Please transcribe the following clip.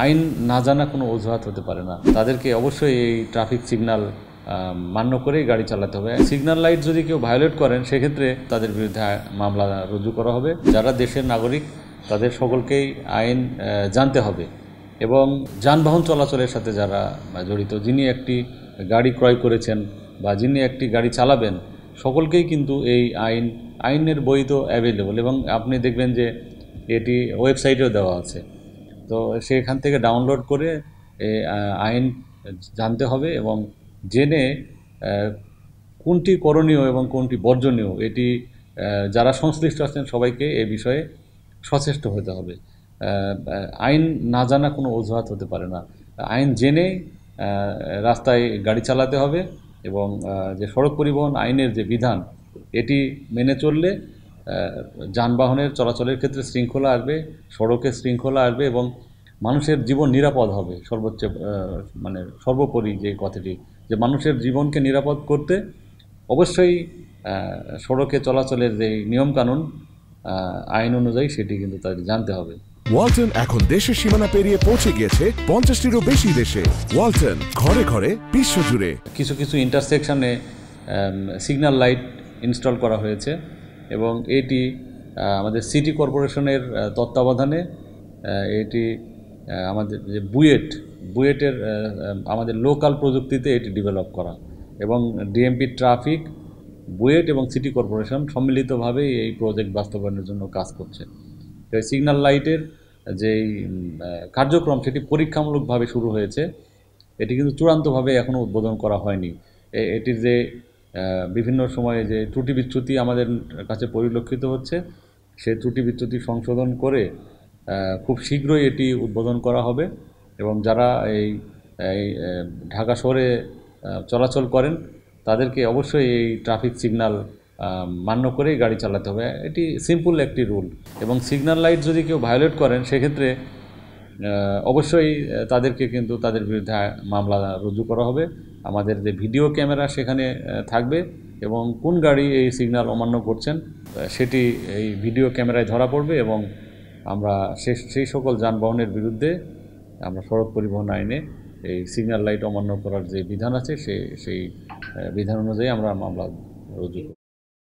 আইন না জানা কোনো অজুহাত হতে পারে না। তাদেরকে অবশ্যই এই ট্রাফিক সিগন্যাল মান্য করেই গাড়ি চালাতে হবে। সিগন্যাল লাইট যদি কেউ ভায়োলেট করেন সেক্ষেত্রে তাদের বিরুদ্ধে মামলা রুজু করা হবে। যারা দেশের নাগরিক তাদের সকলকেই আইন জানতে হবে এবং যানবাহন চলাচলের সাথে যারা জড়িত, যিনি একটি গাড়ি ক্রয় করেছেন বা যিনি একটি গাড়ি চালাবেন, সকলকেই কিন্তু এই আইনের বই তো অ্যাভেলেবল এবং আপনি দেখবেন যে এটি ওয়েবসাইটেও দেওয়া আছে। তো সেখান থেকে ডাউনলোড করে আইন জানতে হবে এবং জেনে কোনটি করণীয় এবং কোনটি বর্জনীয় এটি যারা সংশ্লিষ্ট আছেন সবাইকে এ বিষয়ে সচেষ্ট হতে হবে। আইন না জানা কোনো অজুহাত হতে পারে না। আইন জেনে রাস্তায় গাড়ি চালাতে হবে এবং যে সড়ক পরিবহন আইনের যে বিধান এটি মেনে চললে যানবাহনের চলাচলের ক্ষেত্রে শৃঙ্খলা আসবে, সড়কে শৃঙ্খলা আসবে এবং মানুষের জীবন নিরাপদ হবে। সর্বোপরি যে কথাটি যে মানুষের জীবনকে নিরাপদ করতে অবশ্যই সড়কে চলাচলের যে নিয়মকানুন আইন অনুযায়ী সেটি কিন্তু তাদের জানতে হবে। ওয়ালটন এখন দেশের সীমানা পেরিয়ে পৌঁছে গিয়েছে 50টিরও বেশি দেশে। ওয়ালটন, ঘরে ঘরে, বিশ্বজুড়ে। কিছু কিছু ইন্টারসেকশনে সিগন্যাল লাইট ইনস্টল করা হয়েছে এবং এটি আমাদের সিটি কর্পোরেশনের তত্ত্বাবধানে এটি আমাদের যে বুয়েটের আমাদের লোকাল প্রযুক্তিতে এটি ডেভেলপ করা এবং ডিএমপি ট্রাফিক, বুয়েট এবং সিটি কর্পোরেশন সম্মিলিতভাবে এই প্রজেক্ট বাস্তবায়নের জন্য কাজ করছে। সিগন্যাল লাইটের যেই কার্যক্রম সেটি পরীক্ষামূলকভাবে শুরু হয়েছে। এটি কিন্তু চূড়ান্তভাবে এখনও উদ্বোধন করা হয়নি। এটির যে বিভিন্ন সময়ে যে ত্রুটি বিচ্যুতি আমাদের কাছে পরিলক্ষিত হচ্ছে, সেই ত্রুটি বিচ্যুতি সংশোধন করে খুব শীঘ্রই এটি উদ্বোধন করা হবে এবং যারা এই ঢাকা শহরে চলাচল করেন তাদেরকে অবশ্যই এই ট্রাফিক সিগন্যাল মান্য করেই গাড়ি চালাতে হবে। এটি সিম্পল একটি রুল এবং সিগন্যাল লাইট যদি কেউ ভায়োলেট করেন সেক্ষেত্রে অবশ্যই তাদেরকে কিন্তু তাদের বিরুদ্ধে মামলা রুজু করা হবে। আমাদের যে ভিডিও ক্যামেরা সেখানে থাকবে এবং কোন গাড়ি এই সিগন্যাল অমান্য করছেন সেটি এই ভিডিও ক্যামেরায় ধরা পড়বে এবং আমরা সেই সকল যানবাহনের বিরুদ্ধে আমরা সড়ক পরিবহন আইনে এই সিগন্যাল লাইট অমান্য করার যে বিধান আছে সেই বিধান অনুযায়ী আমরা মামলা রুজু করব।